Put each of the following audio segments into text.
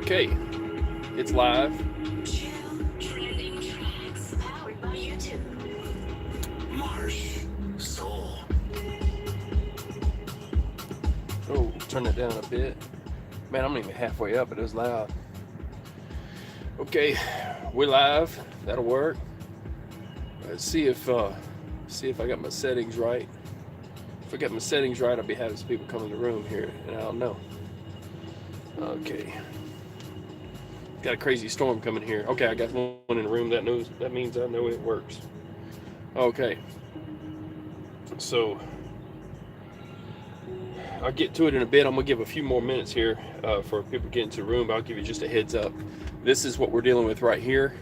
Okay, it's live. Trending tracks powered by YouTube. Marsh Soul. Oh, turn it down a bit. Man, I'm not even halfway up, but it was loud. Okay, we're live. That'll work. Let's see if I got my settings right. If I got my settings right, I'll be having some people come in the room here, and I don't know. Okay. Got a crazy storm coming here. Okay, I got one in the room. That means I know it works. Okay. So I'll get to it in a bit. I'm gonna give a few more minutes here for people to get into the room. But I'll give you just a heads up. This is what we're dealing with right here.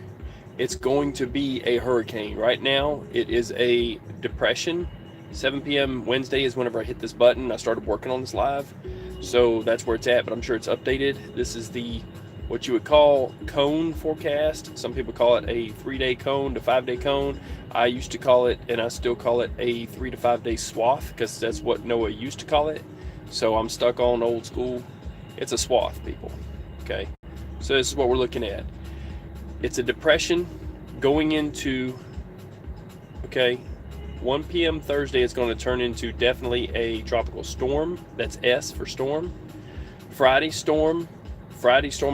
It's going to be a hurricane. Right now, it is a depression. 7 p.m. Wednesday is whenever I hit this button. I started working on this live, so that's where it's at. But I'm sure it's updated. This is the what you would call cone forecast. Some people call it a 3-day cone to 5-day cone. I used to call it, and I still call it, a 3 to 5 day swath, because that's what NOAA used to call it. So I'm stuck on old school. It's a swath, people. Okay, so this is what we're looking at. It's a depression going into, 1 p.m. Thursday. It's going to turn into definitely a tropical storm. That's S for storm. Friday storm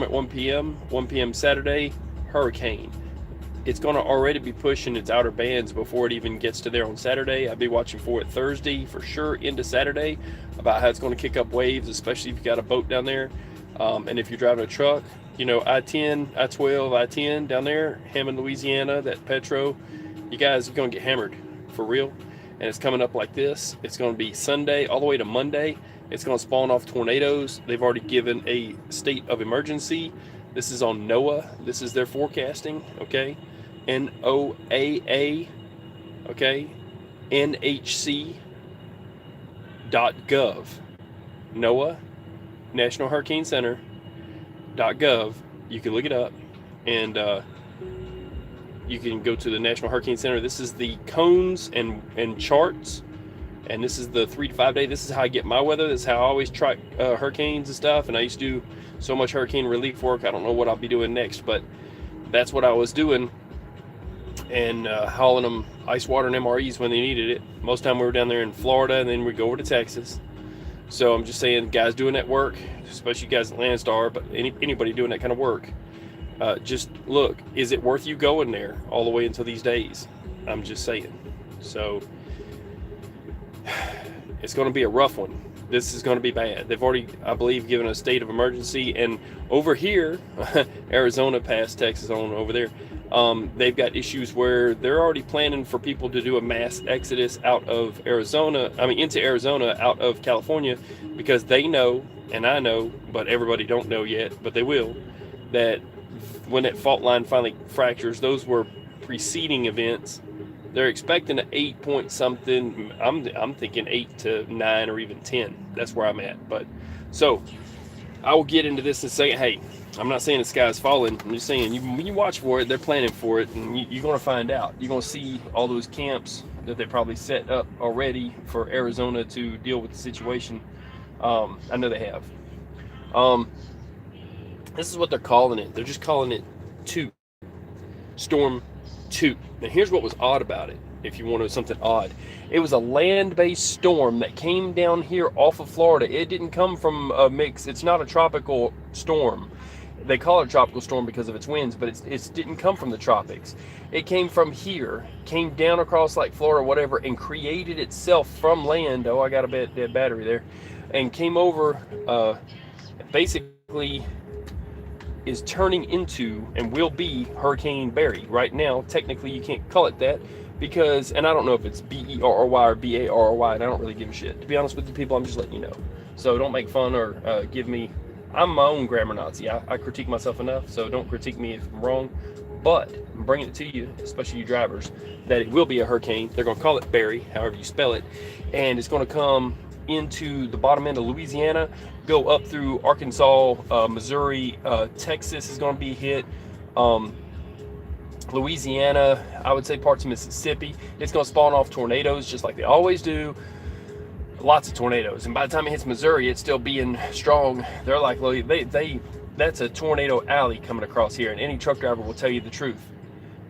at 1 p.m. 1 p.m. Saturday, hurricane. It's going to already be pushing its outer bands before it even gets to there on Saturday. I'll be watching for it Thursday for sure into Saturday, about how it's going to kick up waves, especially if you got a boat down there. And if you're driving a truck, I-10, I-12, I-10 down there, Hammond, Louisiana, that Petro, you guys are going to get hammered for real. And it's coming up like this. It's going to be Sunday all the way to Monday. It's going to spawn off tornadoes. They've already given a state of emergency. This is on NOAA. This is their forecasting, okay? NOAA, okay? NHC.gov. NOAA, National Hurricane Center.gov. You can look it up, and you can go to the National Hurricane Center. This is the cones and charts. And this is the 3 to 5 day. This is how I get my weather. This is how I always track hurricanes and stuff. And I used to do so much hurricane relief work. I don't know what I'll be doing next, but that's what I was doing. And hauling them ice water and MREs when they needed it. Most of the time we were down there in Florida, and then we'd go over to Texas. So I'm just saying, guys doing that work, especially guys at Landstar, but anybody doing that kind of work, just look, is it worth you going there all the way until these days? I'm just saying. So it's going to be a rough one. This is going to be bad. They've already, I believe, given a state of emergency. And over here, Arizona past Texas on over there, they've got issues where they're already planning for people to do a mass exodus out of Arizona, into Arizona out of California, because they know, and I know, but everybody don't know yet, but they will, that when that fault line finally fractures, those were preceding events. They're expecting an 8 point something. I'm thinking 8 to 9 or even 10. That's where I'm at. But so I will get into this and say, hey, I'm not saying the sky's falling. I'm just saying you watch for it. They're planning for it, and you're going to find out. You're going to see all those camps that they probably set up already for Arizona to deal with the situation. I know they have. This is what they're calling it. They're just calling it 2. Storm 2. Now here's what was odd about it, if you wanted something odd. It was a land-based storm that came down here off of Florida. It didn't come from a mix. It's not a tropical storm. They call it a tropical storm because of its winds, but it didn't come from the tropics. It came from here, came down across like Florida, whatever, and created itself from land. Oh, I got a dead battery there. And came over, basically is turning into and will be Hurricane Barry. Right now, technically, you can't call it that because, and I don't know if it's Berry or Barry, and I don't really give a shit. To be honest with you people, I'm just letting you know. So don't make fun or give me, I'm my own grammar Nazi. I critique myself enough, so don't critique me if I'm wrong. But I'm bringing it to you, especially you drivers, that it will be a hurricane. They're going to call it Barry, however you spell it, and it's going to come into the bottom end of Louisiana, go up through Arkansas, Missouri, Texas is going to be hit, Louisiana, I would say parts of Mississippi. It's going to spawn off tornadoes just like they always do. Lots of tornadoes, and by the time it hits Missouri, it's still being strong. They're like, they That's a tornado alley coming across here, and any truck driver will tell you the truth.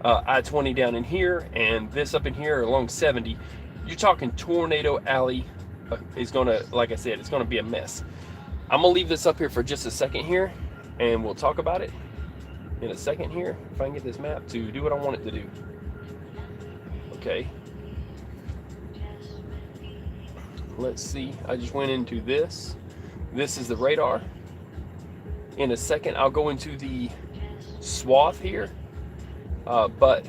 I-20 down in here, and this up in here along 70. You're talking tornado alley is gonna, like I said, it's gonna be a mess. I'm gonna leave this up here for just a second here, and we'll talk about it in a second here. If I can get this map to do what I want it to do. Okay. Let's see. I just went into this. This is the radar. In a second, I'll go into the swath here. But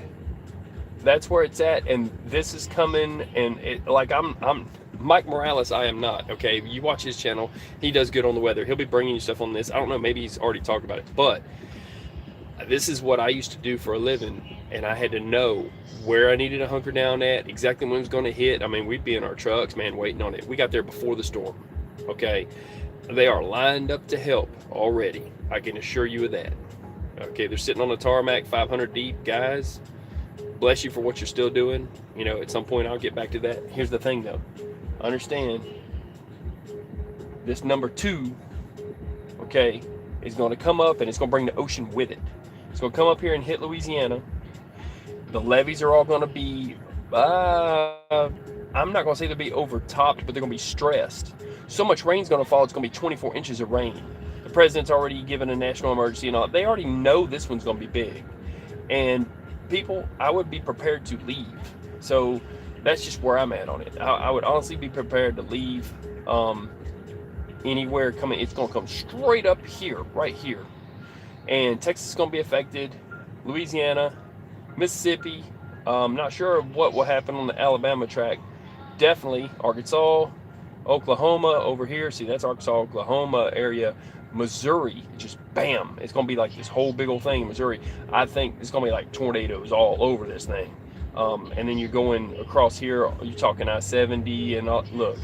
that's where it's at, and this is coming, and it, like I'm Mike Morales, I am not, okay? You watch his channel, he does good on the weather. He'll be bringing you stuff on this. I don't know, maybe he's already talked about it, but this is what I used to do for a living, and I had to know where I needed to hunker down at, exactly when it was going to hit. I mean, we'd be in our trucks, man, waiting on it. We got there before the storm, okay? They are lined up to help already. I can assure you of that. Okay, they're sitting on the tarmac 500 deep. Guys, bless you for what you're still doing. You know, at some point I'll get back to that. Here's the thing though. Understand, this number 2, okay, is going to come up, and it's going to bring the ocean with it. It's going to come up here and hit Louisiana. The levees are all going to be, I'm not going to say they'll be overtopped, but they're going to be stressed. So much rain's going to fall, it's going to be 24 inches of rain. The president's already given a national emergency and all. They already know this one's going to be big. And people, I would be prepared to leave. So that's just where I'm at on it. I would honestly be prepared to leave anywhere coming. It's going to come straight up here, right here. And Texas is going to be affected. Louisiana, Mississippi. Not sure what will happen on the Alabama track. Definitely Arkansas, Oklahoma over here. See, that's Arkansas, Oklahoma area. Missouri, just bam. It's going to be like this whole big old thing in Missouri. I think it's going to be like tornadoes all over this thing. And then you're going across here, you're talking I-70 and all, look.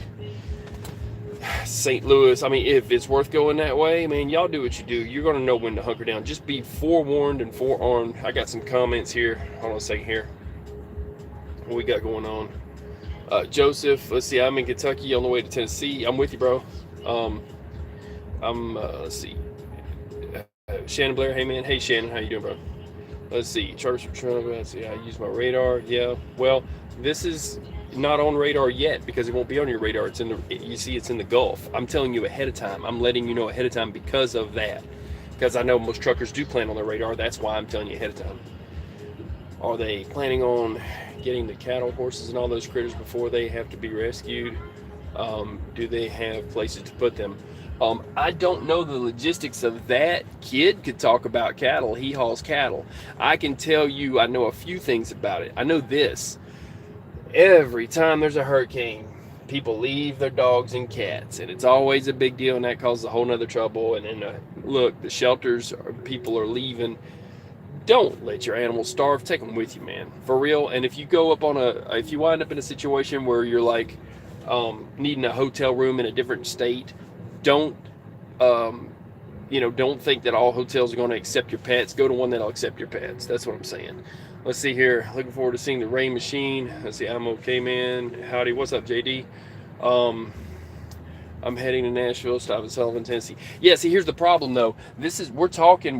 St. Louis, I mean, if it's worth going that way, man, y'all do what you do. You're going to know when to hunker down. Just be forewarned and forearmed. I got some comments here. Hold on a second here. What we got going on? Joseph, let's see, I'm in Kentucky on the way to Tennessee. I'm with you, bro. Let's see. Shannon Blair, hey man. Hey Shannon, how you doing, bro? Let's see. Charters for Trump. Let's see. I use my radar. Yeah. Well, this is not on radar yet because it won't be on your radar. It's in the. You see, it's in the Gulf. I'm telling you ahead of time. I'm letting you know ahead of time because of that. Because I know most truckers do plan on their radar. That's why I'm telling you ahead of time. Are they planning on getting the cattle, horses, and all those critters before they have to be rescued? Do they have places to put them? I don't know the logistics of that. Kid could talk about cattle. He hauls cattle. I can tell you I know a few things about it. I know this. Every time there's a hurricane, people leave their dogs and cats, and it's always a big deal, and that causes a whole nother trouble. And then, look, the shelters, people are leaving. Don't let your animals starve. Take them with you, man. For real. And if you go up on if you wind up in a situation where you're like needing a hotel room in a different state, don't don't think that all hotels are going to accept your pets. Go to one that'll accept your pets. That's what I'm saying. Let's see here. Looking forward to seeing the Rain Machine. Let's see. I'm okay, man. Howdy. What's up, JD? I'm heading to Nashville, stop in Sullivan, Tennessee. Yeah, see, here's the problem, though. When we're talking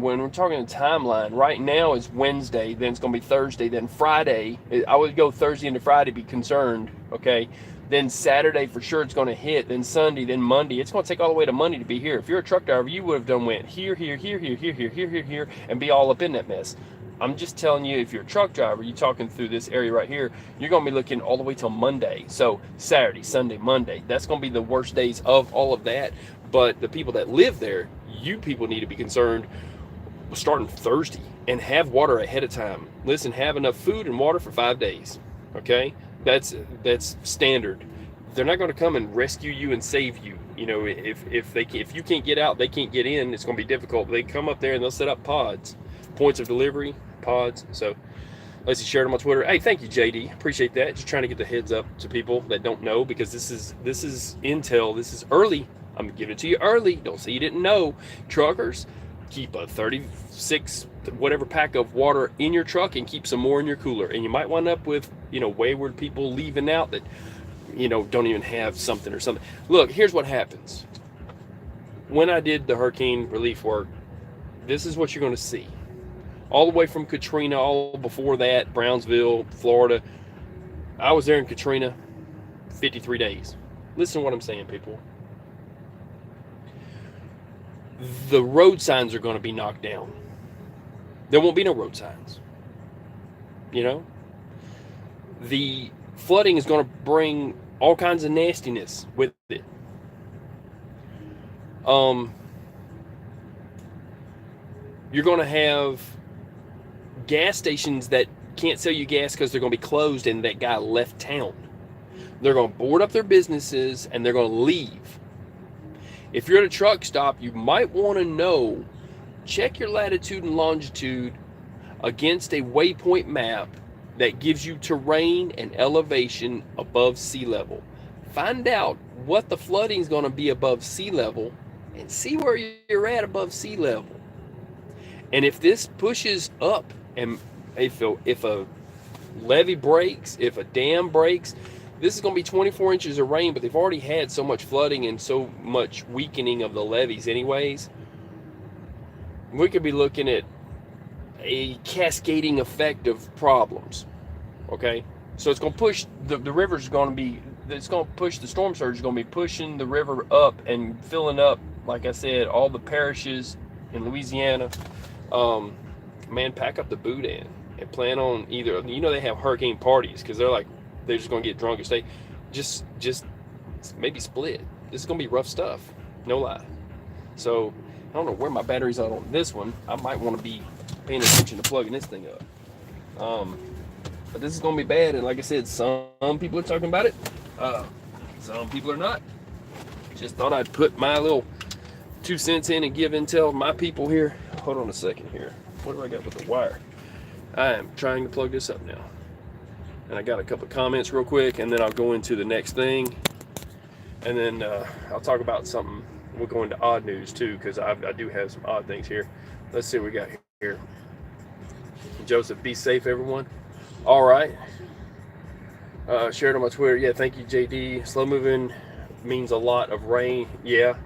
a timeline, right now is Wednesday, then it's going to be Thursday, then Friday. I would go Thursday into Friday, be concerned, okay? Then Saturday, for sure, it's going to hit. Then Sunday, then Monday. It's going to take all the way to Monday to be here. If you're a truck driver, you would have done went here, and be all up in that mess. I'm just telling you, if you're a truck driver, you're talking through this area right here, you're going to be looking all the way till Monday. So Saturday, Sunday, Monday, that's going to be the worst days of all of that. But the people that live there, you people need to be concerned starting Thursday and have water ahead of time. Listen, have enough food and water for 5 days. Okay? That's standard. They're not going to come and rescue you and save you. You know, if you can't get out, they can't get in, it's going to be difficult. They come up there and they'll set up pods, points of delivery, pods. So let's share them on Twitter. Hey, thank you, JD. Appreciate that. Just trying to get the heads up to people that don't know, because this is intel. This is early. I'm giving it to you early. Don't say you didn't know. Truckers, keep a 36 whatever pack of water in your truck and keep some more in your cooler. And you might wind up with, wayward people leaving out that, don't even have something or something. Look, here's what happens. When I did the hurricane relief work, this is what you're going to see. All the way from Katrina, all before that, Brownsville, Florida. I was there in Katrina, 53 days. Listen to what I'm saying, people. The road signs are going to be knocked down. There won't be no road signs. You know? The flooding is going to bring all kinds of nastiness with it. You're going to have gas stations that can't sell you gas because they're going to be closed and that guy left town. They're going to board up their businesses and they're going to leave. If you're at a truck stop, you might want to know, check your latitude and longitude against a waypoint map that gives you terrain and elevation above sea level. Find out what the flooding is going to be above sea level and see where you're at above sea level. And if this pushes up, and if a levee breaks, if a dam breaks, this is going to be 24 inches of rain, but they've already had so much flooding and so much weakening of the levees anyways. We could be looking at a cascading effect of problems. Okay? So it's going to push, the river's going to be, it's going to push, the storm surge is going to be pushing the river up and filling up, like I said, all the parishes in Louisiana. Man, pack up the boudin and plan on either, they have hurricane parties because they're just going to get drunk and stay. Just maybe split. This is going to be rough stuff. No lie. So, I don't know where my battery's at on this one. I might want to be paying attention to plugging this thing up. But this is going to be bad. And like I said, some people are talking about it. Some people are not. Just thought I'd put my little 2 cents in and give intel to my people here. Hold on a second here. What do I got with the wire? I am trying to plug this up now. And I got a couple of comments real quick, and then I'll go into the next thing. And then I'll talk about something. We'll go into odd news too, because I do have some odd things here. Let's see what we got here. Joseph, be safe, everyone. All right. Shared on my Twitter. Yeah, thank you, JD. Slow moving means a lot of rain. Yeah.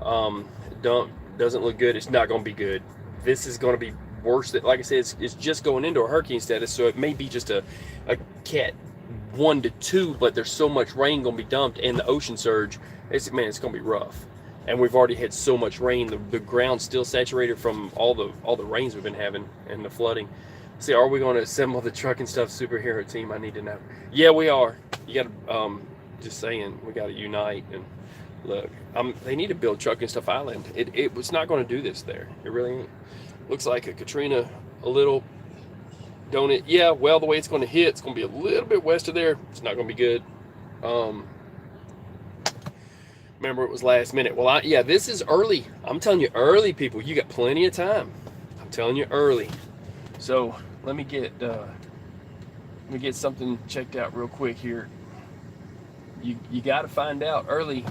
Doesn't look good. It's not going to be good. This is going to be worse. Like I said, it's just going into a hurricane status, so it may be just a cat 1 to 2, but there's so much rain going to be dumped, and the ocean surge. It's going to be rough. And we've already had so much rain. The ground's still saturated from all the rains we've been having and the flooding. See, are we going to assemble the truck and stuff superhero team? I need to know. Yeah, we are. You got to, just saying, we got to unite. And look, they need to build Truck and Stuff Island. It was not going to do this there. It really ain't. Looks like a Katrina a little, don't it? Yeah, well, the way it's going to hit, it's going to be a little bit west of there. It's not going to be good. Remember, it was last minute. Well, yeah, this is early. I'm telling you, early, people. You got plenty of time. I'm telling you, early. So let me get something checked out real quick here. You got to find out early.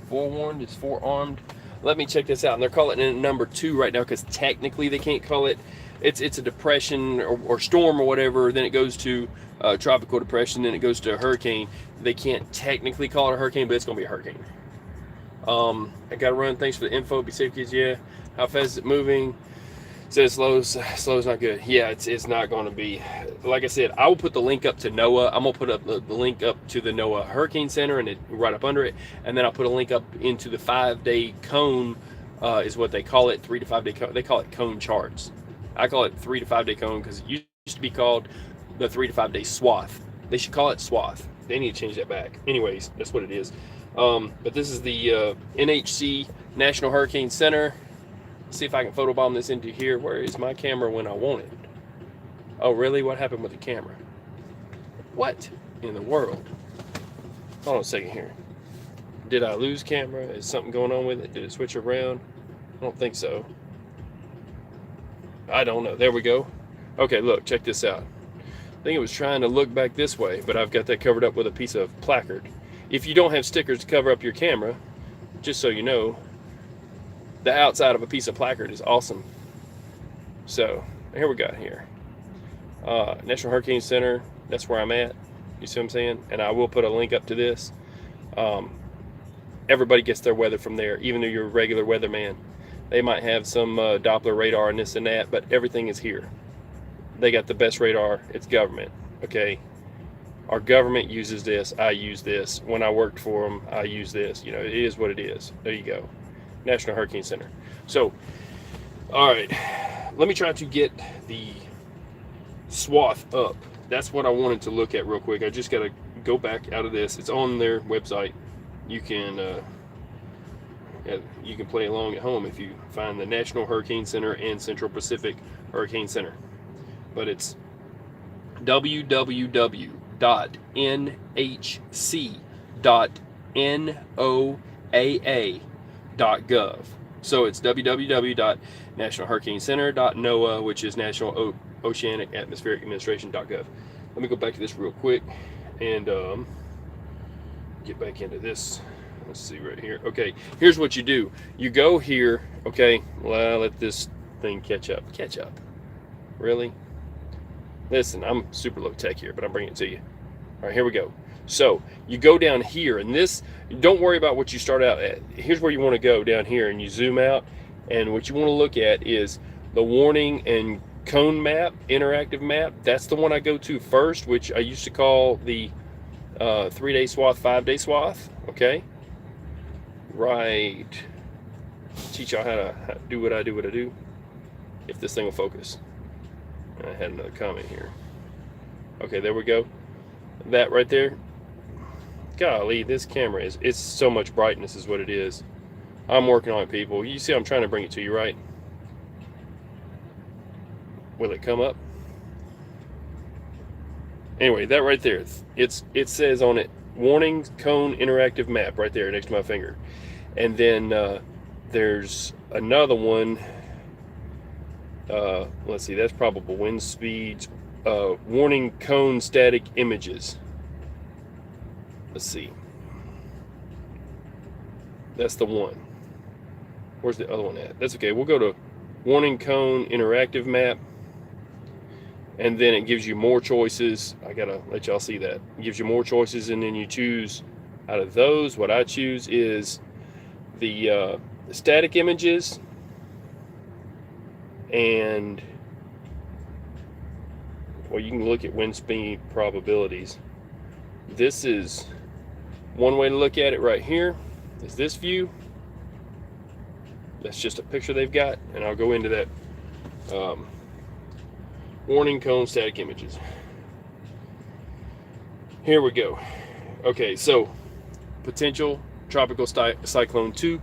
Forewarned is forearmed. Let me check this out. And they're calling it number 2 right now because technically they can't call it. It's a depression or storm or whatever. Then it goes to tropical depression. Then it goes to a hurricane. They can't technically call it a hurricane, but it's going to be a hurricane. I got to run. Thanks for the info. Be safe, kids. Yeah. How fast is it moving? Says slow's not good. Yeah, it's not going to be. Like I said, I will put the link up to NOAA. I'm going to put up the link up to the NOAA Hurricane Center and it right up under it. And then I'll put a link up into the 5-day cone, is what they call it, 3 to 5 day cone. They call it cone charts. I call it 3 to 5 day cone because it used to be called the 3 to 5 day swath. They should call it swath. They need to change that back. Anyways, that's what it is. But this is the NHC National Hurricane Center. See if I can photobomb this into here. Where is my camera when I want it? Oh, really? What happened with the camera? What in the world? Hold on a second here. Did I lose camera? Is something going on with it? Did it switch around? I don't think so. I don't know. There we go. Okay, look, check this out. I think it was trying to look back this way, but I've got that covered up with a piece of placard. If you don't have stickers to cover up your camera, just so you know, the outside of a piece of placard is awesome. So here we got here. National Hurricane Center, that's where I'm at. You see what I'm saying? And I will put a link up to this. Everybody gets their weather from there, even though you're a regular weatherman. They might have some Doppler radar and this and that, but everything is here. They got the best radar. It's government. Okay. Our government uses this. I use this. When I worked for them, I use this. You know, it is what it is. There you go. National Hurricane Center. So, all right. Let me try to get the swath up. That's what I wanted to look at real quick. I just got to go back out of this. It's on their website. You can play along at home if you find the National Hurricane Center and Central Pacific Hurricane Center. But it's www.nhc.noaa.gov. So it's www.nationalhurricanecenter.noaa, which is National Oceanic Atmospheric Administration.gov. Let me go back to this real quick and get back into this. Let's see right here. Okay, here's what you do. You go here. Okay, well, let this thing catch up. Catch up. Really? Listen, I'm super low tech here, but I'm bringing it to you. All right, here we go. So you go down here, and this, don't worry about what you start out at. Here's where you want to go, down here, and you zoom out, and what you want to look at is the warning and cone map, interactive map. That's the one I go to first, which I used to call the 3-day swath, 5-day swath. Okay, right. Teach y'all how to do what I do. If this thing will focus. I had another comment here. Okay, there we go. That right there. Golly, this camera it's so much brightness is what it is. I'm working on it, people. You see I'm trying to bring it to you, right? Will it come up? Anyway, that right there. It says on it, warning cone interactive map right there next to my finger. And then there's another one. Let's see, that's probable wind speeds. Warning cone static images. Let's see. That's the one. Where's the other one at? That's okay. We'll go to warning cone interactive map. And then it gives you more choices. I gotta let y'all see that. It gives you more choices, and then you choose out of those. What I choose is the static images. And well, you can look at wind speed probabilities. This is one way to look at it right here. Is this view. That's just a picture they've got, and I'll go into that warning cone static images. Here we go. Okay, so potential tropical cyclone 2,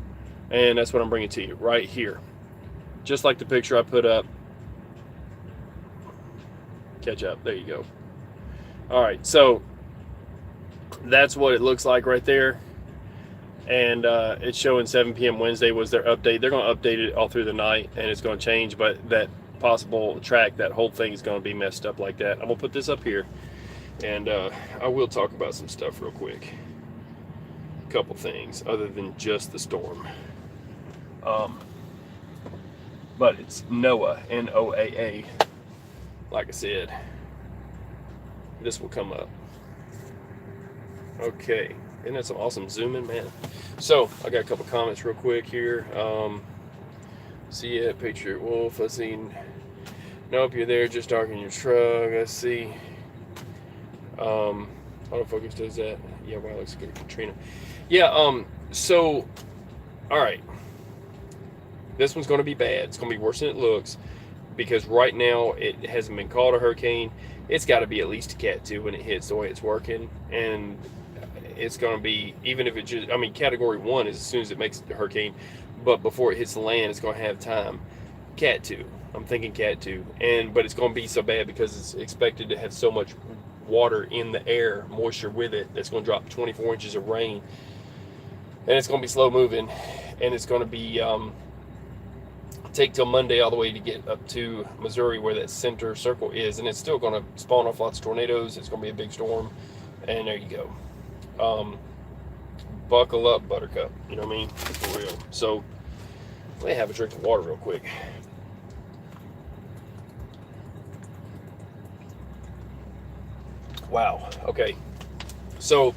and that's what I'm bringing to you right here. Just like the picture I put up. Catch up. There you go. All right, so that's what it looks like right there. And it's showing 7 p.m. Wednesday was their update. They're going to update it all through the night, and it's going to change. But that possible track, that whole thing is going to be messed up like that. I'm going to put this up here, and I will talk about some stuff real quick. A couple things other than just the storm. But it's NOAA, N-O-A-A. Like I said, this will come up. Okay, isn't that some awesome zooming, man? So I got a couple comments real quick here. See it, Patriot Wolf. I seen. Nope, you're there, just darking your truck. I see. Autofocus does that. Yeah, wow, looks good, Katrina. Yeah. So, all right. This one's going to be bad. It's going to be worse than it looks, because right now it hasn't been called a hurricane. It's got to be at least a Cat 2 when it hits the way it's working, and it's going to be, even if it just, I mean, Category 1 is as soon as it makes it a hurricane, but before it hits the land, it's going to have time. Cat 2. I'm thinking Cat 2. But it's going to be so bad because it's expected to have so much water in the air, moisture with it, that's going to drop 24 inches of rain. And it's going to be slow moving, and it's going to be take till Monday all the way to get up to Missouri where that center circle is, and it's still going to spawn off lots of tornadoes. It's going to be a big storm, and there you go. Buckle up, Buttercup. You know what I mean? For real. So let me have a drink of water real quick. Wow. Okay. So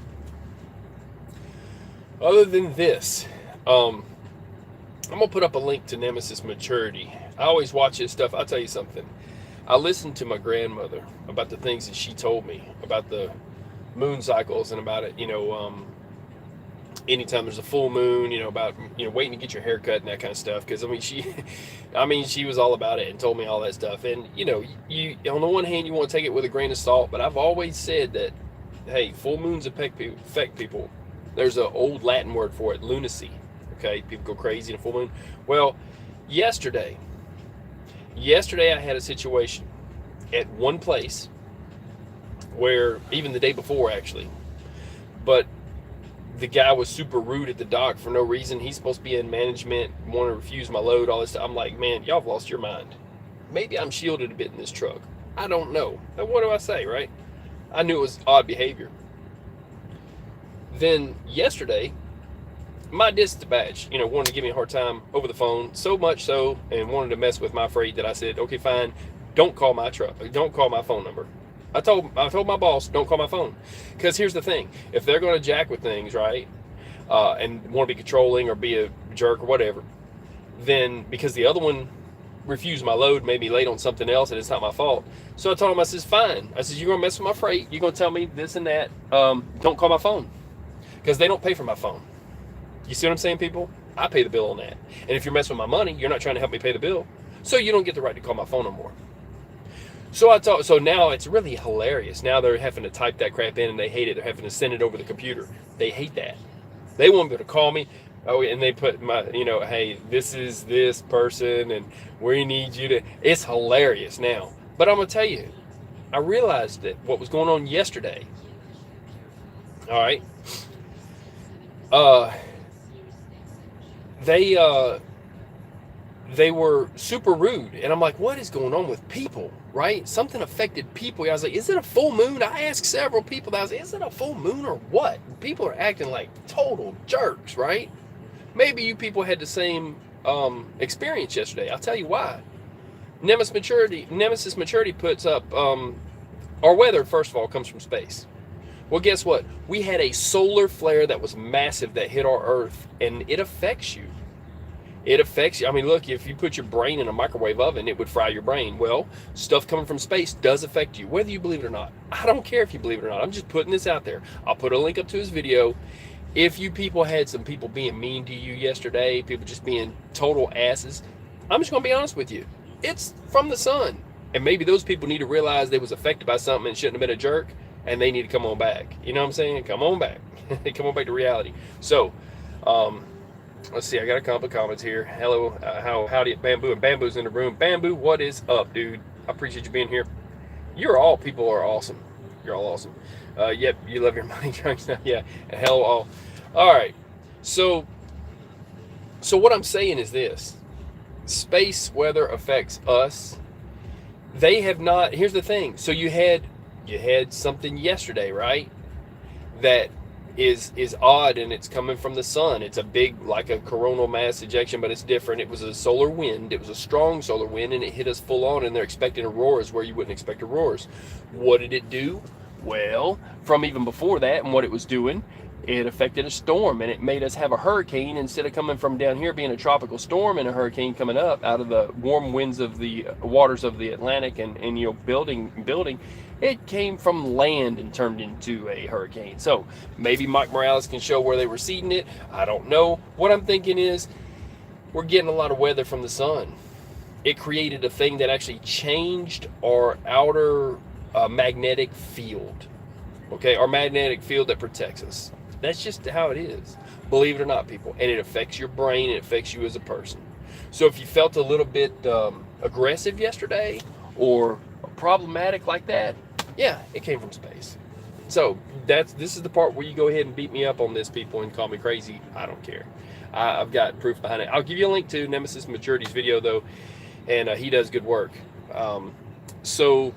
other than this, I'm gonna put up a link to Nemesis Maturity. I always watch his stuff. I'll tell you something. I listened to my grandmother about the things that she told me about the moon cycles and about it. Anytime there's a full moon, about waiting to get your hair cut and that kind of stuff. Because she was all about it and told me all that stuff. And you on the one hand you want to take it with a grain of salt, but I've always said that, hey, full moons affect people. There's an old Latin word for it, lunacy. Okay, people go crazy in a full moon. Well, yesterday I had a situation at one place where, even the day before actually, but the guy was super rude at the dock for no reason. He's supposed to be in management, want to refuse my load, all this stuff. I'm like, man, y'all have lost your mind. Maybe I'm shielded a bit in this truck. I don't know. What do I say, right? I knew it was odd behavior. Then yesterday, my dispatch, wanted to give me a hard time over the phone, so much so, and wanted to mess with my freight that I said, okay, fine, don't call my truck, don't call my phone number. I told my boss, don't call my phone. Because here's the thing, if they're going to jack with things, right, and want to be controlling or be a jerk or whatever, then because the other one refused my load, made me late on something else, and it's not my fault. So I told him, I says, fine. I says, you're going to mess with my freight, you're going to tell me this and that, don't call my phone. Because they don't pay for my phone. You see what I'm saying, people? I pay the bill on that. And if you're messing with my money, you're not trying to help me pay the bill. So you don't get the right to call my phone no more. So now it's really hilarious. Now they're having to type that crap in and they hate it. They're having to send it over the computer. They hate that. They want me to call me. Oh, and they put my, hey, this is this person and we need you to. It's hilarious now. But I'm going to tell you, I realized that what was going on yesterday. All right. They were super rude, and I'm like, what is going on with people, right? Something affected people. I was like, is it a full moon? I asked several people, is it a full moon or what? People are acting like total jerks, right? Maybe you people had the same experience yesterday. I'll tell you why. Nemesis Maturity puts up, our weather, first of all, comes from space. Well, guess what? We had a solar flare that was massive that hit our Earth, and it affects you. It affects you. I mean, look, if you put your brain in a microwave oven, it would fry your brain. Well, stuff coming from space does affect you, whether you believe it or not. I don't care if you believe it or not. I'm just putting this out there. I'll put a link up to his video. If you people had some people being mean to you yesterday, people just being total asses, I'm just going to be honest with you. It's from the sun. And maybe those people need to realize they was affected by something and shouldn't have been a jerk. And they need to come on back. You know what I'm saying? Come on back. Come on back to reality. So, let's see. I got a couple of comments here. Hello, howdy at Bamboo. And Bamboo's in the room. Bamboo, what is up, dude? I appreciate you being here. People are awesome. You're all awesome. Yep, you love your money drunks now. Yeah, and hello all. All right. So what I'm saying is this. Space weather affects us. They have not. Here's the thing. So you had something yesterday, right? That is odd, and it's coming from the sun. It's a big, like a coronal mass ejection, but it's different. It was a solar wind. It was a strong solar wind, and it hit us full on, and they're expecting auroras where you wouldn't expect auroras. What did it do? Well, from even before that and what it was doing, it affected a storm, and it made us have a hurricane instead of coming from down here being a tropical storm and a hurricane coming up out of the warm winds of the waters of the Atlantic and building. It came from land and turned into a hurricane. So maybe Mike Morales can show where they were seeding it. I don't know. What I'm thinking is we're getting a lot of weather from the sun. It created a thing that actually changed our outer magnetic field. Okay, our magnetic field that protects us. That's just how it is. Believe it or not, people. And it affects your brain. It affects you as a person. So if you felt a little bit aggressive yesterday or problematic like that, yeah, it came from space. So this is the part where you go ahead and beat me up on this, people, and call me crazy. I don't care. I've got proof behind it. I'll give you a link to Nemesis Maturity's video, though, and he does good work. So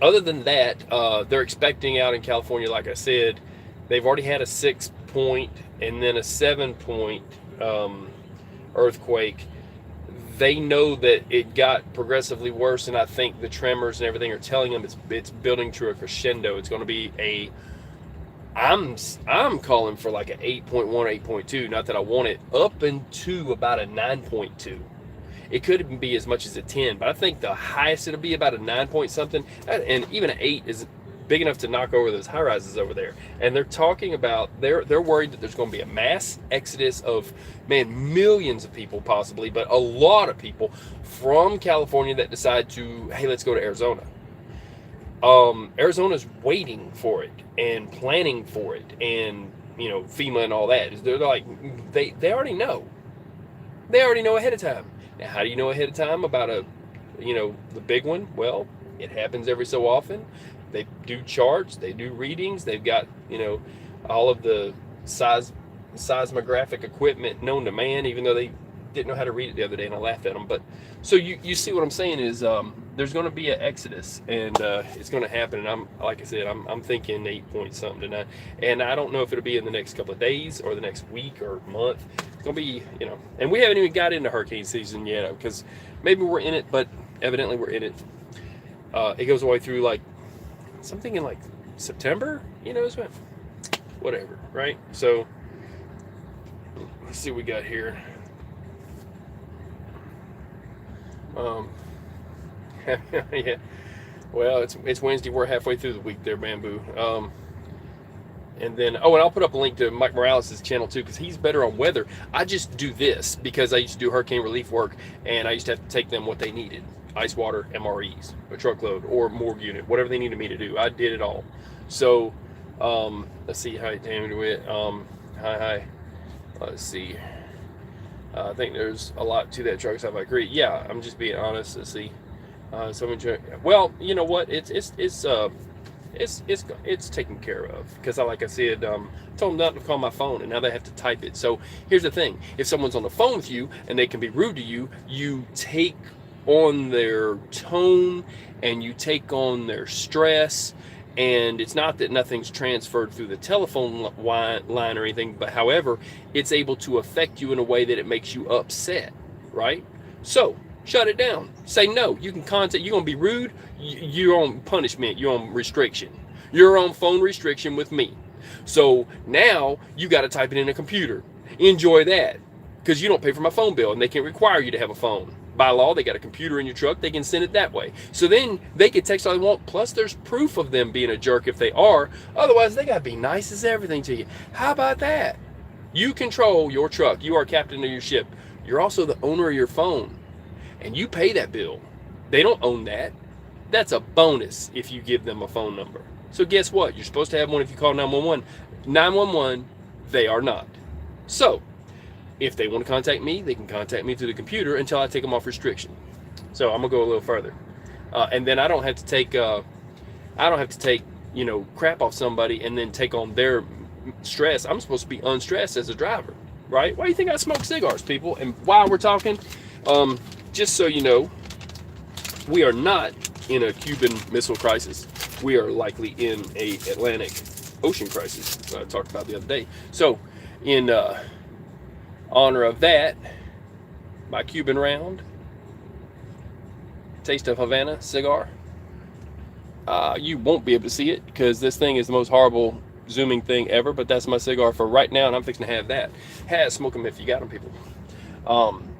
other than that, they're expecting out in California, like I said, they've already had a 6-point and then a 7-point earthquake. They know that it got progressively worse, and I think the tremors and everything are telling them it's building to a crescendo. It's going to be I'm calling for like an 8.1, 8.2. Not that I want it up into about a 9.2. It could even be as much as a 10, but I think the highest it'll be about a 9 point something, and even an 8 is big enough to knock over those high rises over there. And they're talking about they're worried that there's going to be a mass exodus of millions of people possibly, but a lot of people from California that decide to, hey, let's go to Arizona. Arizona's waiting for it and planning for it, and FEMA and all that. They're like they already know. They already know ahead of time. Now, how do you know ahead of time about the big one? Well, it happens every so often. They do charts, they do readings, they've got, all of the seismographic equipment known to man, even though they didn't know how to read it the other day, and I laughed at them. But so you see what I'm saying is there's going to be an exodus, and it's going to happen. And like I said, I'm thinking 8 point something tonight, and I don't know if it'll be in the next couple of days or the next week or month. It's going to be, and we haven't even got into hurricane season yet, because maybe we're in it, but evidently we're in it. It goes all the way through like something in like September, whatever, right? So let's see what we got here. Yeah. Well, it's Wednesday. We're halfway through the week there, Bamboo. And then, and I'll put up a link to Mike Morales' channel too, because he's better on weather. I just do this because I used to do hurricane relief work, and I used to have to take them what they needed: ice water, MREs, a truckload, or morgue unit, whatever they needed me to do. I did it all. So, let's see how damn do it. Hi. Let's see. I think there's a lot to that truck stuff. I agree. Yeah, I'm just being honest. Let's see. Well, you know what? It's taken care of, because like I said, told them not to call my phone, and now they have to type it. So here's the thing: if someone's on the phone with you and they can be rude to you, you take on their tone and you take on their stress. And it's not that nothing's transferred through the telephone line or anything, but however, it's able to affect you in a way that it makes you upset, right? So shut it down. Say no. You can contact. You're gonna be rude. You're on punishment. You're on restriction. You're on phone restriction with me. So now you got to type it in a computer. Enjoy that, because you don't pay for my phone bill, and they can't require you to have a phone. By law, they got a computer in your truck. They can send it that way. So then they can text all they want. Plus, there's proof of them being a jerk if they are. Otherwise, they got to be nice as everything to you. How about that? You control your truck. You are captain of your ship. You're also the owner of your phone, and you pay that bill. They don't own that. That's a bonus if you give them a phone number. So guess what? You're supposed to have one if you call 911. 911, they are not. So if they want to contact me, they can contact me through the computer until I take them off restriction. So I'm gonna go a little further, and then I don't have to take crap off somebody and then take on their stress. I'm supposed to be unstressed as a driver, right? Why do you think I smoke cigars, people? And while we're talking, just so you know, we are not in a Cuban Missile Crisis. We are likely in a Atlantic Ocean crisis that I talked about the other day. So in honor of that, my Cuban round, Taste of Havana cigar. You won't be able to see it because this thing is the most horrible zooming thing ever, but that's my cigar for right now, and I'm fixing to have that. Smoke them if you got them, people.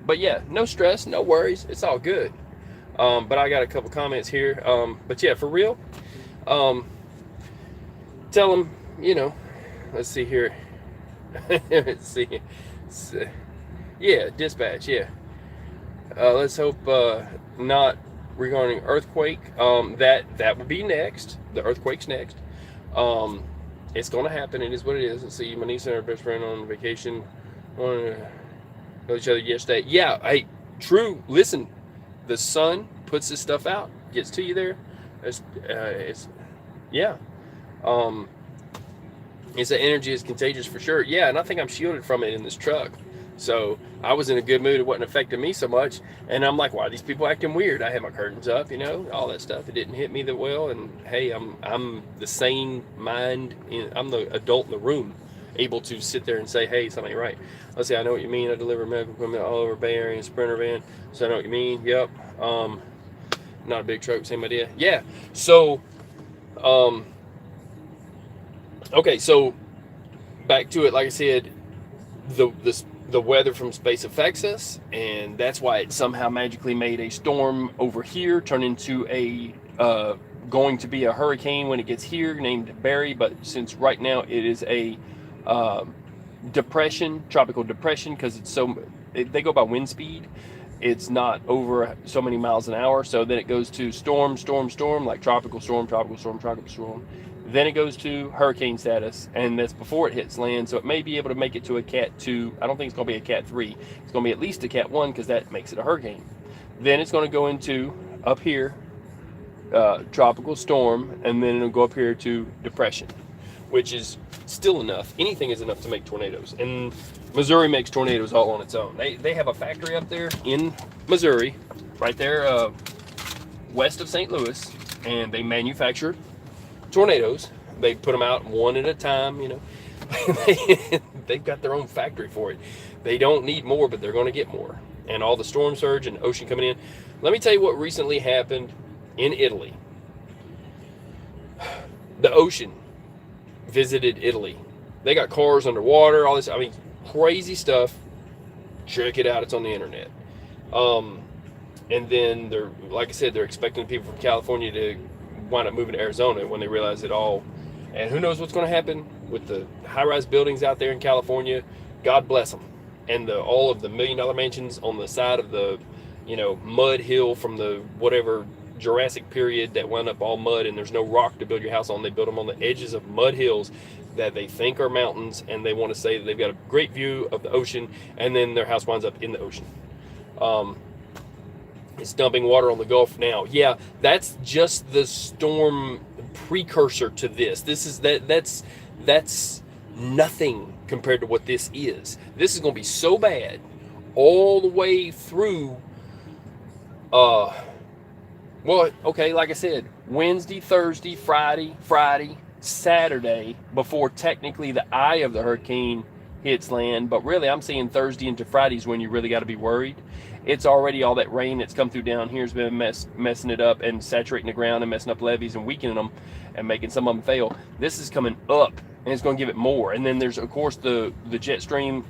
But yeah, no stress, no worries. It's all good. But I got a couple comments here. But yeah, for real, tell them, let's see here. Let's see. Yeah, dispatch, yeah. Let's hope not regarding earthquake. That would be next. The earthquake's next. It's going to happen. It is what it is. Let's see, my niece and her best friend on vacation. Know each other yesterday. Yeah, hey, true. Listen, the sun puts this stuff out, gets to you there. It's the energy is contagious for sure. Yeah, and I think I'm shielded from it in this truck. So I was in a good mood. It wasn't affecting me so much. And I'm like, why are these people acting weird? I had my curtains up, all that stuff. It didn't hit me that well. And hey, I'm the sane mind. I'm the adult in the room, able to sit there and say, hey, something ain't right. Let's see, I know what you mean. I deliver medical equipment all over Bay Area in a Sprinter van. So I know what you mean. Yep. Not a big truck, same idea. Yeah. So, Okay, so back to it. Like I said, the weather from space affects us, and that's why it somehow magically made a storm over here turn into a going to be a hurricane when it gets here, named Barry. But since right now it is a uh, depression, tropical depression, because they go by wind speed. It's not over so many miles an hour. So then it goes to storm, storm, storm, like tropical storm, tropical storm, tropical storm. Then it goes to hurricane status, and that's before it hits land. So it may be able to make it to a Cat 2. I don't think it's going to be a Cat 3. It's going to be at least a Cat 1, because that makes it a hurricane. Then it's going to go into up here, tropical storm, and then it'll go up here to depression, which is still enough. Anything is enough to make tornadoes. And Missouri makes tornadoes all on its own. They have a factory up there in Missouri, right there west of St. Louis, and they manufacture tornadoes. They put them out one at a time, you know. They've got their own factory for it. They don't need more, but they're going to get more. And all the storm surge and ocean coming in. Let me tell you what recently happened in Italy. The ocean visited Italy. They got cars underwater, all this, I mean, crazy stuff. Check it out, it's on the internet. And then they're, like I said, they're expecting people from California to wind up moving to Arizona when they realize it all. And who knows what's going to happen with the high-rise buildings out there in California. God bless them. And all of the $1 million mansions on the side of the, mud hill from the whatever Jurassic period that wound up all mud, and there's no rock to build your house on. They build them on the edges of mud hills that they think are mountains, and they want to say that they've got a great view of the ocean, and then their house winds up in the ocean. It's dumping water on the Gulf now. Yeah, that's just the storm precursor to this. That's nothing compared to what this is. This is going to be so bad all the way through. Well, okay, like I said, Wednesday, Thursday, Friday, Saturday, before technically the eye of the hurricane hits land. But really, I'm seeing Thursday into Fridays when you really got to be worried. It's already all that rain that's come through down here has been messing it up and saturating the ground and messing up levees and weakening them and making some of them fail. This is coming up, and it's going to give it more. And then there's, of course, the jet stream.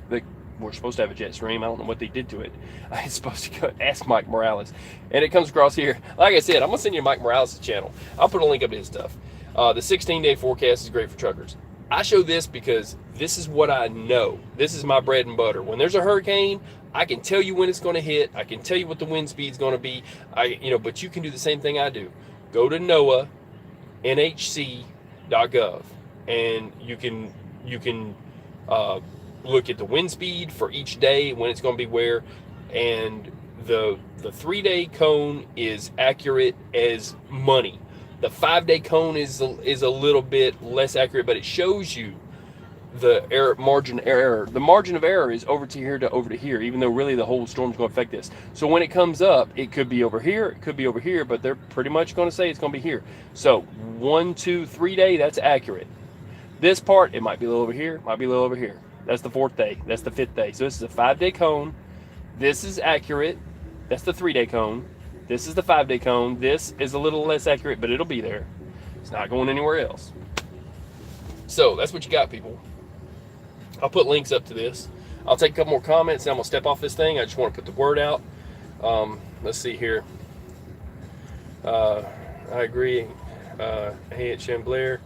We're supposed to have a jet stream. I don't know what they did to it. I'm supposed to go ask Mike Morales. And it comes across here. Like I said, I'm going to send you Mike Morales' channel. I'll put a link up to his stuff. The 16-day forecast is great for truckers. I show this because this is what I know. This is my bread and butter. When there's a hurricane, I can tell you when it's going to hit. I can tell you what the wind speed is going to be. But you can do the same thing I do. Go to NOAA, NHC.gov, and you can look at the wind speed for each day, when it's going to be where, and the 3-day cone is accurate as money. The 5-day cone is a little bit less accurate, but it shows you the margin of error. The margin of error is over to here to over to here, even though really the whole storm's going to affect this. So when it comes up, it could be over here, it could be over here, but they're pretty much going to say it's going to be here. So 1, 2, 3 day, that's accurate. This part, it might be a little over here, might be a little over here. That's the 4th day. That's the 5th day. So this is a 5-day cone. This is accurate. That's the 3-day cone. This is the 5-day cone. This is a little less accurate, but it'll be there. It's not going anywhere else. So that's what you got, people. I'll put links up to this. I'll take a couple more comments, and I'm going to step off this thing. I just want to put the word out. Let's see here. I agree. Hey, it's Shem Blair.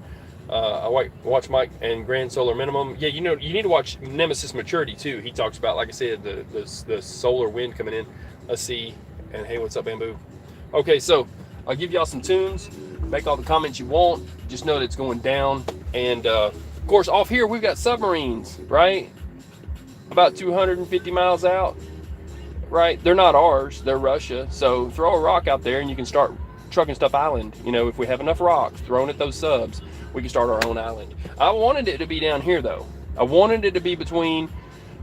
I watch Mike and Grand Solar Minimum. Yeah, you need to watch Nemesis Maturity too. He talks about, like I said, the solar wind coming in. Let's see. And hey, what's up, Bamboo? Okay, so I'll give y'all some tunes. Make all the comments you want. Just know that it's going down. And of course, off here we've got submarines, right? About 250 miles out, right? They're not ours. They're Russia. So throw a rock out there, and you can start trucking stuff island. If we have enough rocks thrown at those subs, we can start our own island. I wanted it to be down here, though. I wanted it to be between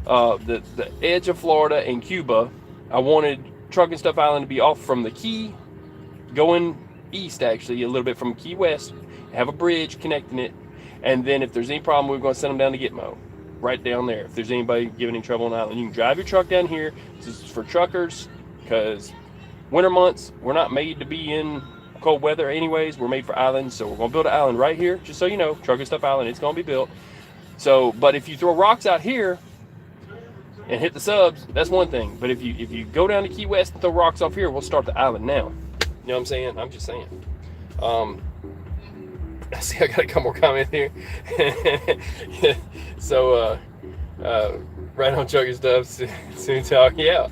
the edge of Florida and Cuba. I wanted Trucking Stuff Island to be off from the Key, going east, actually, a little bit from Key West, have a bridge connecting it, and then if there's any problem, we're going to send them down to Gitmo, right down there. If there's anybody giving any trouble on the island, you can drive your truck down here. This is for truckers, because winter months, we're not made to be in cold weather anyways. We're made for islands, so we're gonna build an island right here, just so you know, Trucking Stuff Island, it's gonna be built. So, but if you throw rocks out here and hit the subs, that's one thing. But if you go down to Key West and throw rocks off here, we'll start the island now. You know what I'm saying? I'm just saying. I see I got a couple more comments here. So, right on Trucking Stuff, soon talk. Yeah.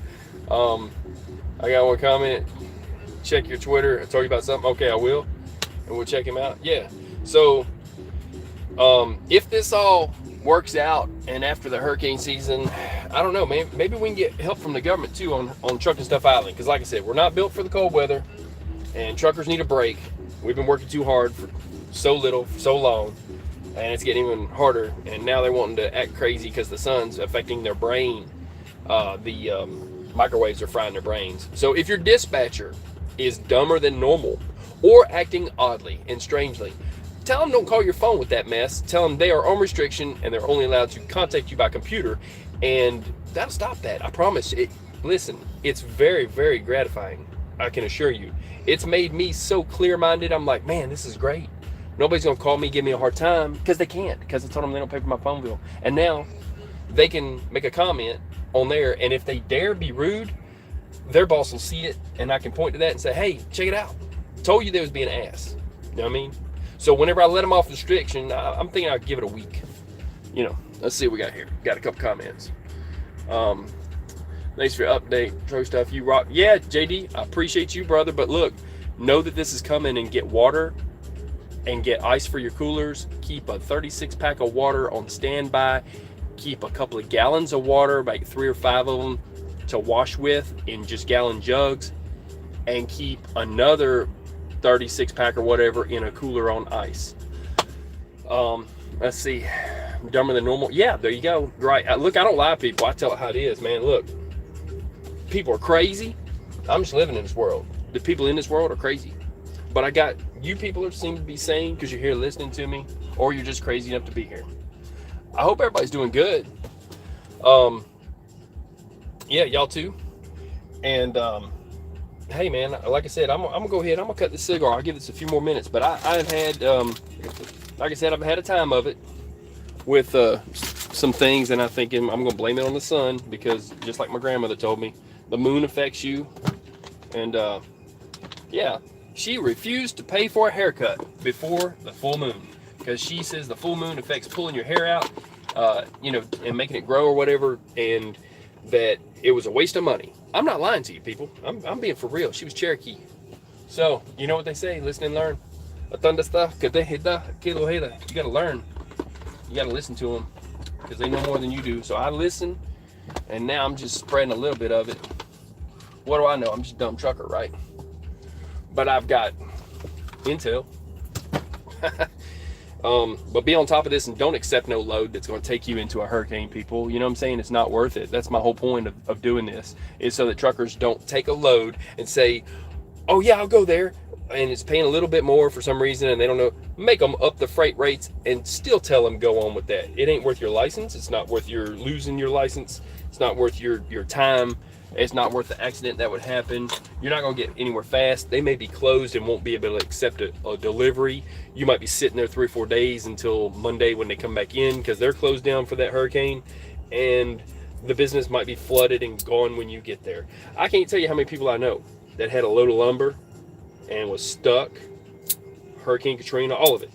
I got one comment. Check your Twitter. I told you about something. Okay, I will. And we'll check him out. Yeah. So, if this all works out and after the hurricane season, I don't know, man, maybe we can get help from the government too on Trucking Stuff Island. Because like I said, we're not built for the cold weather and truckers need a break. We've been working too hard for so little, for so long, and it's getting even harder. And now they're wanting to act crazy because the sun's affecting their brain. The microwaves are frying their brains. So if your dispatcher is dumber than normal or acting oddly and strangely, tell them don't call your phone with that mess. Tell them they are on restriction and they're only allowed to contact you by computer, and that'll stop that. I promise. Listen, it's very, very gratifying. I can assure you. It's made me so clear-minded. I'm like, man, this is great. Nobody's gonna call me, give me a hard time, because they can't, because I told them they don't pay for my phone bill. And now they can make a comment on there, and if they dare be rude, their boss will see it, and I can point to that and say, hey, check it out. Told you they was being an ass. You know what I mean? So whenever I let them off restriction, I'm thinking I'd give it a week. You know, let's see what we got here. Got a couple comments. Thanks for your update. Truck Stuff, you rock. Yeah, JD, I appreciate you, brother. But look, know that this is coming, and get water and get ice for your coolers. Keep a 36 pack of water on standby. Keep a couple of gallons of water, like 3 or 5 of them to wash with in just gallon jugs, and keep another 36 pack or whatever in a cooler on ice. Let's see, dumber than normal. Yeah, there you go. Right. Look, I don't lie to people. I tell it how it is, man. Look, people are crazy. I'm just living in this world. The people in this world are crazy. But I got you people that seem to be sane because you're here listening to me, or you're just crazy enough to be here. I hope everybody's doing good. Yeah, y'all too. And hey, man, like I said, I'm gonna go ahead. I'm gonna cut this cigar. I'll give this a few more minutes. But I've had, like I said, I've had a time of it with some things, and I think I'm gonna blame it on the sun, because just like my grandmother told me, the moon affects you. And yeah, she refused to pay for a haircut before the full moon, because she says the full moon affects pulling your hair out, you know, and making it grow or whatever, and that it was a waste of money. I'm not lying to you, people. I'm being for real. She was Cherokee. So, you know what they say, listen and learn. You gotta learn. You gotta listen to them, because they know more than you do. So I listen, and now I'm just spreading a little bit of it. What do I know? I'm just a dumb trucker, right? But I've got intel. But be on top of this, and don't accept no load that's going to take you into a hurricane, people. You know what I'm saying? It's not worth it. That's my whole point of doing this, is so that truckers don't take a load and say, oh yeah, I'll go there, and it's paying a little bit more for some reason, and they don't know. Make them up the freight rates and still tell them go on with that. It ain't worth your license. It's not worth your losing your license. It's not worth your time. It's not worth the accident that would happen. You're not going to get anywhere fast. They may be closed and won't be able to accept a delivery. You might be sitting there 3 or 4 days until Monday when they come back in, because they're closed down for that hurricane, and the business might be flooded and gone when you get there. I can't tell you how many people I know that had a load of lumber and was stuck. Hurricane Katrina, all of it.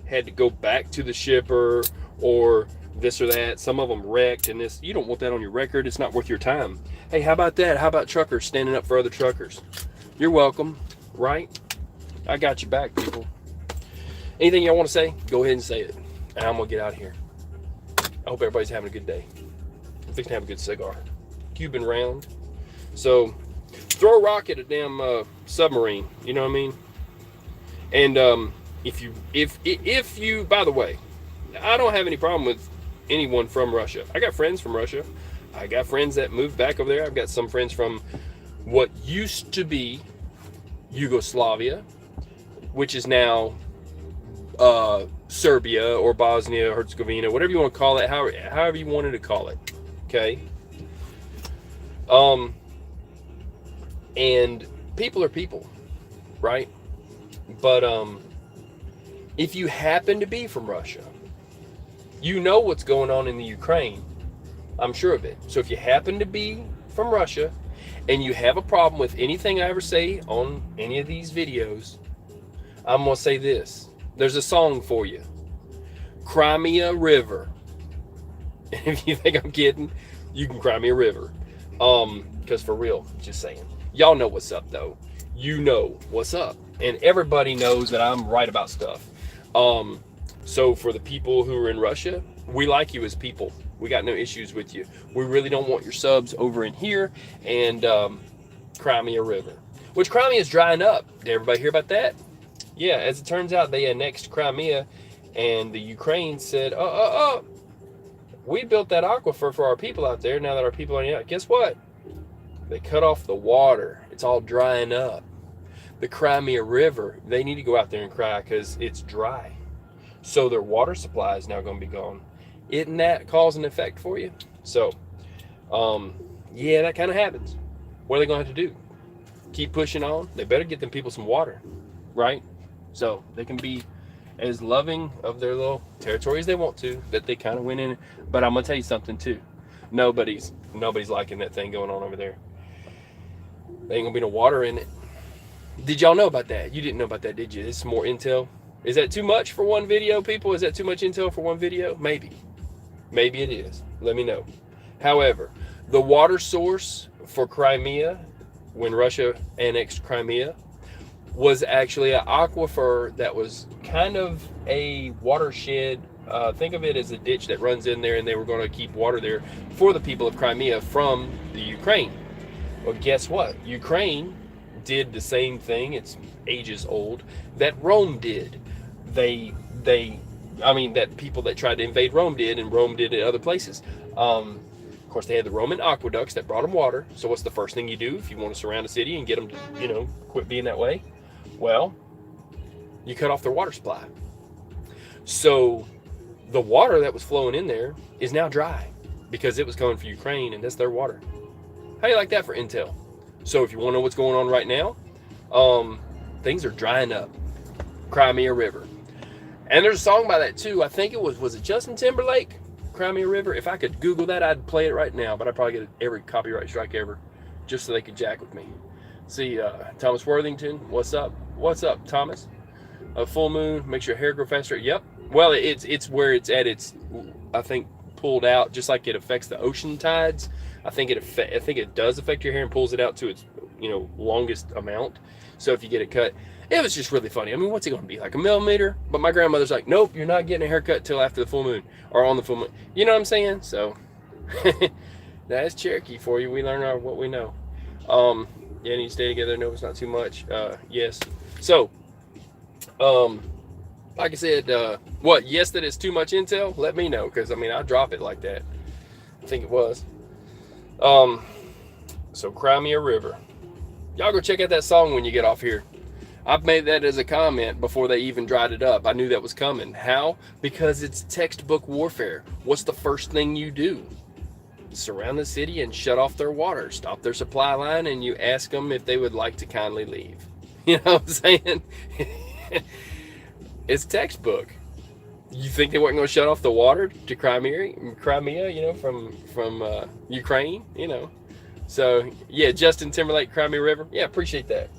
Had to go back to the shipper or this or that. Some of them wrecked, and this, you don't want that on your record. It's not worth your time. Hey, how about that? How about truckers standing up for other truckers? You're welcome, right? I got your back, people. Anything y'all want to say, go ahead and say it, and I'm gonna get out of here. I hope everybody's having a good day. I'm fixing to have a good cigar, Cuban round. So throw a rock at a damn submarine, you know what I mean? And if you by the way, I don't have any problem with anyone from Russia. I got friends from Russia. I got friends that moved back over there. I've got some friends from what used to be Yugoslavia, which is now Serbia or Bosnia, Herzegovina, whatever you want to call it, however you wanted to call it. Okay. And people are people, right? But if you happen to be from Russia, you know what's going on in the Ukraine. I'm sure of it. So if you happen to be from Russia and you have a problem with anything I ever say on any of these videos, I'm going to say this. There's a song for you. Crimea River. And if you think I'm kidding, you can cry me a river. Because for real, just saying. Y'all know what's up, though. You know what's up. And everybody knows that I'm right about stuff. So for the people who are in Russia, we like you as people. We got no issues with you. We really don't want your subs over in here. And Crimea River. Which Crimea is drying up. Did everybody hear about that? Yeah, as it turns out, they annexed Crimea. And the Ukraine said, we built that aquifer for our people out there. Now that our people are out, guess what? They cut off the water. It's all drying up. The Crimea River, they need to go out there and cry because it's dry. So their water supply is now going to be gone. Isn't that cause and effect for you? So, yeah, that kind of happens. What are they going to have to do? Keep pushing on? They better get them people some water, right? So they can be as loving of their little territory as they want to, that they kind of went in. But I'm gonna tell you something too. Nobody's liking that thing going on over there. There ain't gonna be no water in it. Did y'all know about that? You didn't know about that, did you? This is more intel. Is that too much for one video, people? Is that too much intel for one video? Maybe it is. Let me know. However, the water source for Crimea, when Russia annexed Crimea, was actually an aquifer that was kind of a watershed. Think of it as a ditch that runs in there, and they were going to keep water there for the people of Crimea from the Ukraine. Well, guess what? Ukraine did the same thing. It's ages old that Rome did. That people that tried to invade Rome did, and Rome did it other places. Of course, they had the Roman aqueducts that brought them water. So what's the first thing you do if you want to surround a city and get them to, quit being that way? Well, you cut off their water supply. So the water that was flowing in there is now dry because it was coming from Ukraine, and that's their water. How do you like that for intel? So if you want to know what's going on right now, things are drying up. Crimea River. And there's a song by that too. I think it was it Justin Timberlake? Crimea River. If I could Google that, I'd play it right now, but I'd probably get every copyright strike ever just so they could jack with me. See, Thomas Worthington, what's up? What's up, Thomas? A full moon makes your hair grow faster. Yep. Well, it's where it's at. It's, I think, pulled out just like it affects the ocean tides. I think it does affect your hair and pulls it out to its longest amount. So if you get it cut, it was just really funny. I mean, what's it going to be, like a millimeter? But my grandmother's like, nope, you're not getting a haircut till after the full moon or on the full moon. You know what I'm saying? So that's Cherokee for you. We learn what we know. Yeah, need to stay together. No, it's not too much. Yes. So, like I said, yes, that it's too much intel? Let me know, because, I drop it like that. I think it was. So Crimea River. Y'all go check out that song when you get off here. I've made that as a comment before they even dried it up. I knew that was coming. How? Because it's textbook warfare. What's the first thing you do? Surround the city and shut off their water. Stop their supply line, and you ask them if they would like to kindly leave. You know what I'm saying? It's textbook. You think they weren't going to shut off the water to Crimea, from Ukraine, So, yeah, Justin Timberlake, Crimea River. Yeah, appreciate that.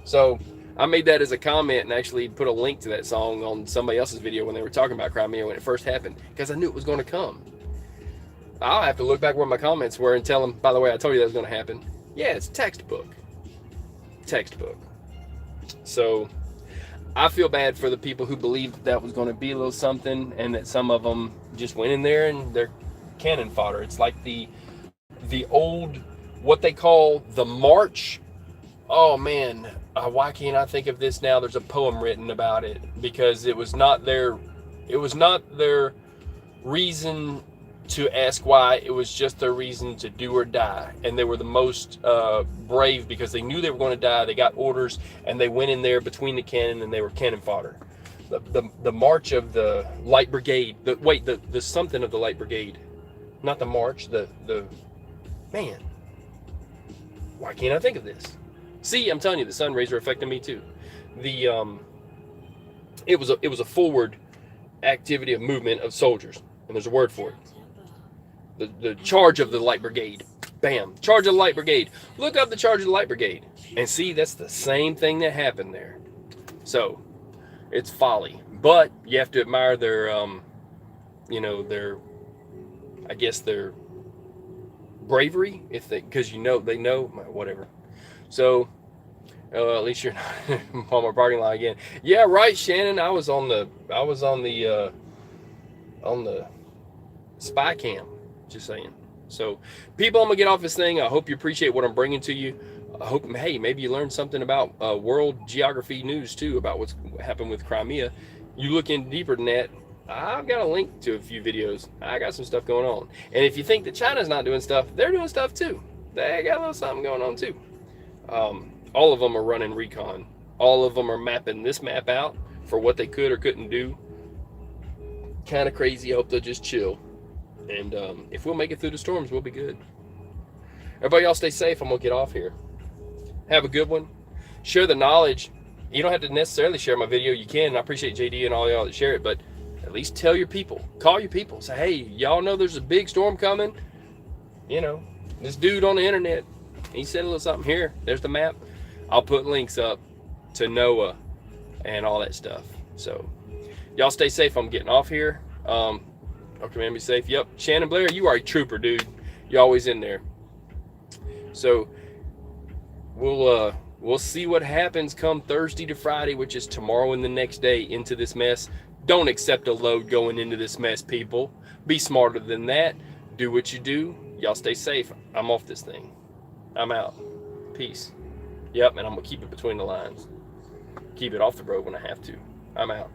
So, I made that as a comment and actually put a link to that song on somebody else's video when they were talking about Crimea when it first happened, because I knew it was going to come. I'll have to look back where my comments were and tell them, by the way, I told you that was going to happen. Yeah, it's textbook. So, I feel bad for the people who believed that was going to be a little something, and that some of them just went in there and they're cannon fodder. It's like the old, what they call the march. Oh man, why can't I think of this now? There's a poem written about it, because it was not their reason to ask why. It was just their reason to do or die, and they were the most brave because they knew they were going to die. They got orders, and they went in there between the cannon, and they were cannon fodder. The march of the light brigade. The something of the light brigade, not the march. The man. Why can't I think of this? See, I'm telling you, the sun rays are affecting me too. It was a forward activity of movement of soldiers, and there's a word for it. The charge of the light brigade. Bam, charge of the light brigade. Look up the charge of the light brigade and see that's the same thing that happened there. So it's folly, but you have to admire their their, I guess, their bravery, if they, because they know whatever. So at least you're not on my parking lot again. Yeah, right, Shannon. I was on the spy cam. Just saying. So, people, I'm gonna get off this thing. I hope you appreciate what I'm bringing to you. I hope, hey, maybe you learned something about world geography news too, about what's happened with Crimea. You look in deeper than that, I've got a link to a few videos. I got some stuff going on. And if you think that China's not doing stuff, they're doing stuff too. They got a little something going on too. All of them are running recon. All of them are mapping this map out for what they could or couldn't do. Kind of crazy. I hope they'll just chill. And if we'll make it through the storms, we'll be good. Everybody, y'all stay safe. I'm going to get off here. Have a good one. Share the knowledge. You don't have to necessarily share my video. You can. And I appreciate JD and all y'all that share it. But at least tell your people. Call your people. Say, hey, y'all know there's a big storm coming. You know, this dude on the internet, he said a little something here. There's the map. I'll put links up to NOAA and all that stuff. So, y'all stay safe. I'm getting off here. Okay, man, be safe. Yep, Shannon Blair, you are a trooper, dude. You're always in there. So we'll see what happens come Thursday to Friday, which is tomorrow and the next day, into this mess. Don't accept a load going into this mess, people. Be smarter than that. Do what you do. Y'all stay safe. I'm off this thing. I'm out. Peace. Yep, and I'm gonna keep it between the lines. Keep it off the road when I have to. I'm out.